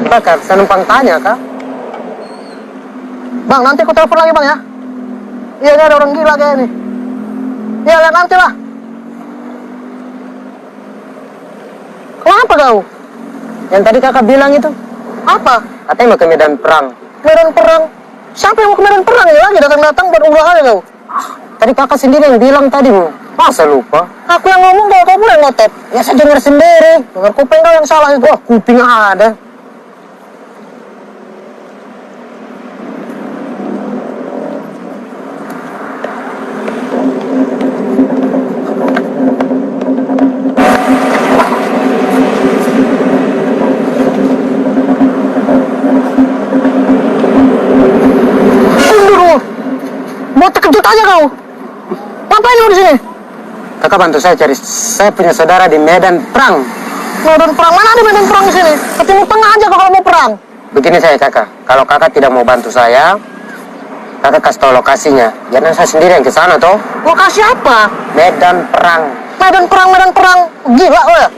Kakak, saya numpang tanya, Kak. Bang, nanti aku telepon lagi, Bang, ya. Iya, ini ada orang gila kayak ini. Iya, lihat nanti lah. Kenapa kau? Yang tadi kakak bilang itu. Apa? Katanya mau ke medan perang. Medan perang? Siapa yang mau ke medan perang ya? Lagi datang-datang buat umrah aja kau. Tadi kakak sendiri yang bilang tadi, Bu. Masa lupa? Aku yang ngomong kau boleh ngotot. Ya saya dengar sendiri. Dengar kuping kau yang salah itu. Wah, kuping ada. Mau terkejut aja kau. Ngapain kau di sini? Kakak bantu saya cari. Saya punya saudara di medan perang. Medan perang? Mana ada medan perang di sini? Ke Timur Tengah aja kalau mau perang. Begini saya kakak. Kalau kakak tidak mau bantu saya, kakak kasih tahu lokasinya. Jangan saya sendiri yang ke sana toh. Lokasi apa? Medan perang. Medan perang, medan perang. Gila lo ya.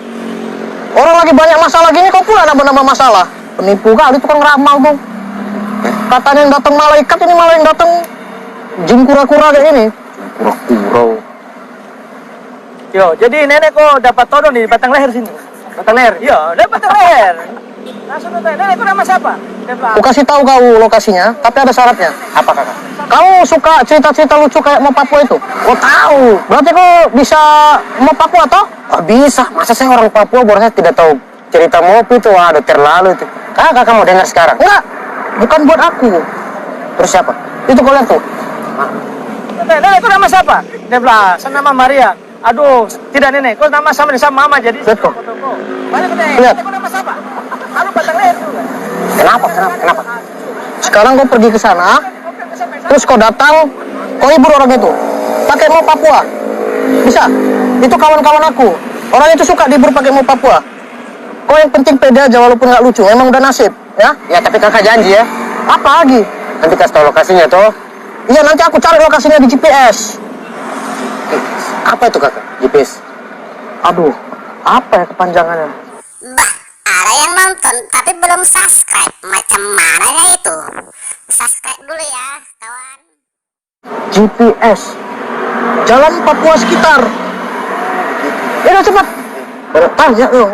Orang lagi banyak masalah gini kau pula nambah-nambah masalah. Penipu kali tukang ramal tuh. Katanya yang datang malaikat, ini malah yang datang jin kura-kura kayak ini. Kura-kura. Yo, jadi nenek kok dapat todong di batang leher sini. Batang leher? Yo, dapat batang leher. Langsung nonton. Nenek itu nama siapa? Aku kasih tahu kau lokasinya, tapi ada syaratnya. Apa kakak? Kau suka cerita-cerita lucu kayak mau Papua itu? Oh tahu. Berarti kau bisa mau Papua toh? Oh, bisa. Masa saya orang Papua baru saya tidak tahu cerita mopi itu? Waduh, terlalu itu. Kakak mau dengar sekarang? Enggak. Bukan buat aku. Terus siapa? Itu kau lihat tuh. Nenek itu nama siapa? Dia bilang, saya nama Maria. Aduh, tidak nenek. Kau nama sama mama jadi. Betul. Balik nenek. Lihat. Kau nama siapa? Lalu batang leher juga. Kenapa? Sekarang kau pergi ke sana, terus kau datang, kau hibur orang itu. Pakai mau Papua. Bisa. Itu kawan-kawan aku. Orang itu suka dihibur pakai mau Papua. Kau yang penting pede aja walaupun nggak lucu. Emang udah nasib, ya? Ya, tapi kakak janji ya. Apa lagi? Nanti kasih tahu lokasinya toh. Iya, nanti aku cari lokasinya di GPS. Apa itu kakak? GPS? Aduh, apa ya kepanjangannya? Bah, ada yang nonton tapi belum subscribe. Macam mana ya itu? Subscribe dulu ya, kawan. GPS. Jalan Papua sekitar. Ya, cepat. Tanya dong.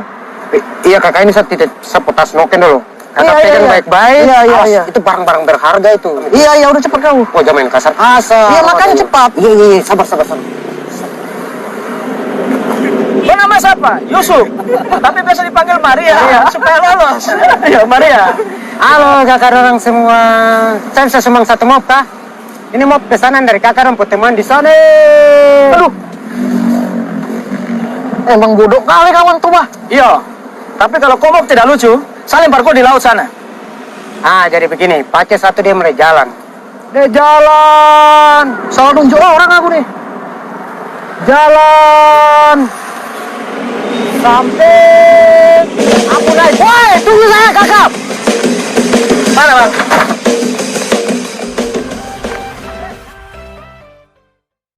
Iya kakak, ini saya tidak sepotas noken dulu. Kakak pegang baik-baik. Iya. Itu barang-barang berharga itu. Iya, udah cepat kau. Oh, jangan main kasar-kasar. Iya, makanya cepat. Iya, sabar. Kau nama siapa? Yusuf. Tapi biasa dipanggil Maria. Iya. Supaya lolos. Ya, Maria. Halo kakak orang semua. Saya bisa sumbang satu mop kah? Ini mop pesanan dari kakak dan teman di sana. Aduh. Emang bodoh kali kawan tuh mah. Iya. Tapi kalau kau mau tidak lucu, saya lempar kau di laut sana. Ah, jadi begini, pakai satu dia mulai jalan. Dia jalan. Salah nunjuk orang aku nih. Jalan. Sampai aku naik. Woi, tunggu saya kakak. Mana bang?